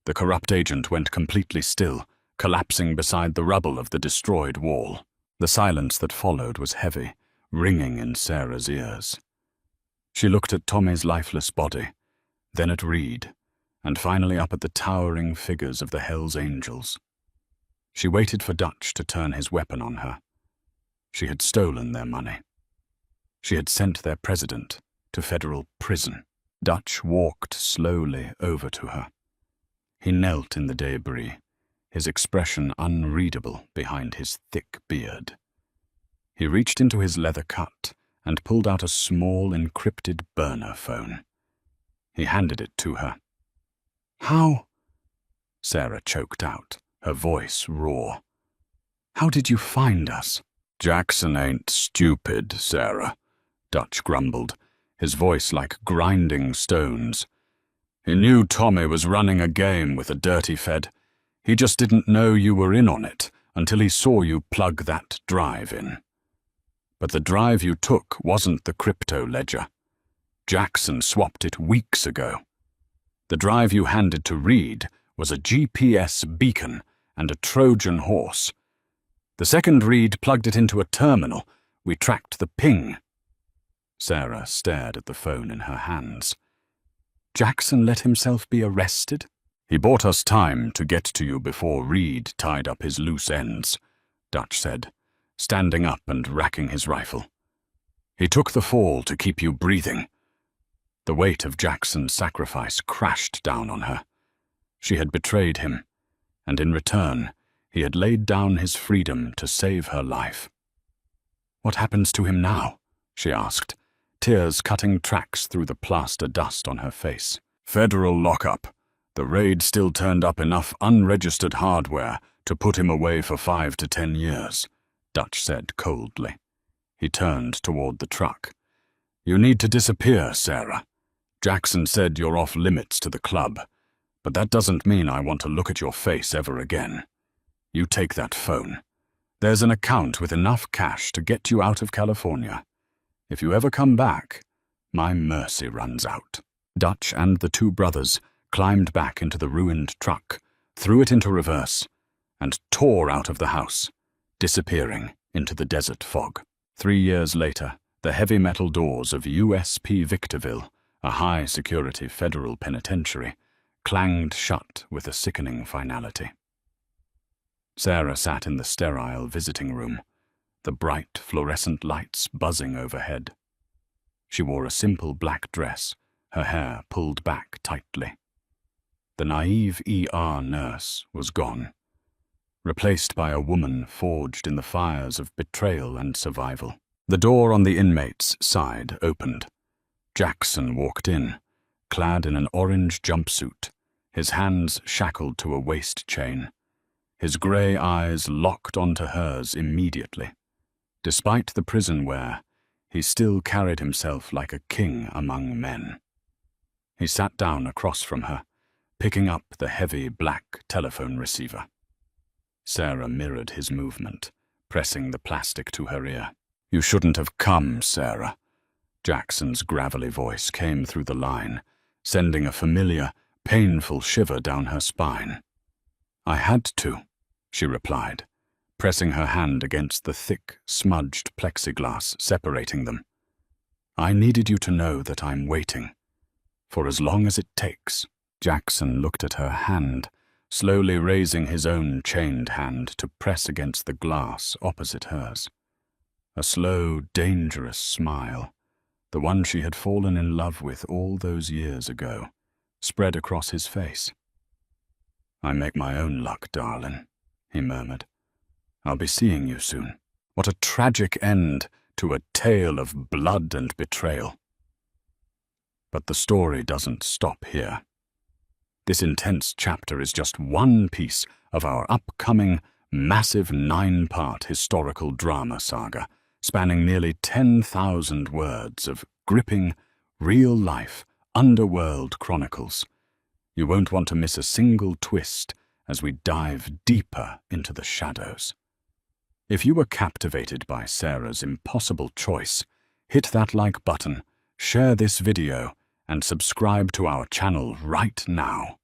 S1: The corrupt agent went completely still, collapsing beside the rubble of the destroyed wall. The silence that followed was heavy, ringing in Sarah's ears. She looked at Tommy's lifeless body, then at Reed, and finally up at the towering figures of the Hells Angels. She waited for Dutch to turn his weapon on her. She had stolen their money. She had sent their president to federal prison. Dutch walked slowly over to her. He knelt in the debris, his expression unreadable behind his thick beard. He reached into his leather cut and pulled out a small encrypted burner phone. He handed it to her. "How?" Sarah choked out, her voice raw. "How did you find us?" "Jackson ain't stupid, Sarah," Dutch grumbled, his voice like grinding stones. "He knew Tommy was running a game with a dirty fed. He just didn't know you were in on it until he saw you plug that drive in. But the drive you took wasn't the crypto ledger. Jackson swapped it weeks ago. The drive you handed to Reed was a GPS beacon and a Trojan horse. The second Reed plugged it into a terminal, we tracked the ping." Sarah stared at the phone in her hands. "Jackson let himself be arrested?" "He bought us time to get to you before Reed tied up his loose ends," Dutch said, standing up and racking his rifle. "He took the fall to keep you breathing." The weight of Jackson's sacrifice crashed down on her. She had betrayed him, and in return, he had laid down his freedom to save her life. "What happens to him now?" she asked, tears cutting tracks through the plaster dust on her face. "Federal lockup. The raid still turned up enough unregistered hardware to put him away for 5 to 10 years, Dutch said coldly. He turned toward the truck. "You need to disappear, Sarah. Jackson said you're off limits to the club, but that doesn't mean I want to look at your face ever again. You take that phone. There's an account with enough cash to get you out of California. If you ever come back, my mercy runs out." Dutch and the two brothers climbed back into the ruined truck, threw it into reverse, and tore out of the house, disappearing into the desert fog. 3 years later, the heavy metal doors of USP Victorville, a high-security federal penitentiary, clanged shut with a sickening finality. Sarah sat in the sterile visiting room, the bright fluorescent lights buzzing overhead. She wore a simple black dress, her hair pulled back tightly. The naive ER nurse was gone, replaced by a woman forged in the fires of betrayal and survival. The door on the inmate's side opened. Jackson walked in, clad in an orange jumpsuit, his hands shackled to a waist chain. His grey eyes locked onto hers immediately. Despite the prison wear, he still carried himself like a king among men. He sat down across from her, picking up the heavy black telephone receiver. Sarah mirrored his movement, pressing the plastic to her ear. "You shouldn't have come, Sarah." Jackson's gravelly voice came through the line, sending a familiar, painful shiver down her spine. "I had to," she replied, pressing her hand against the thick, smudged plexiglass separating them. "I needed you to know that I'm waiting, for as long as it takes." Jackson looked at her hand, slowly raising his own chained hand to press against the glass opposite hers. A slow, dangerous smile, the one she had fallen in love with all those years ago, spread across his face. "I make my own luck, darling," he murmured. "I'll be seeing you soon." What a tragic end to a tale of blood and betrayal. But the story doesn't stop here. This intense chapter is just one piece of our upcoming, massive 9-part historical drama saga, spanning nearly 10,000 words of gripping, real-life, underworld chronicles. You won't want to miss a single twist as we dive deeper into the shadows. If you were captivated by Sarah's impossible choice, hit that like button, share this video, and subscribe to our channel right now.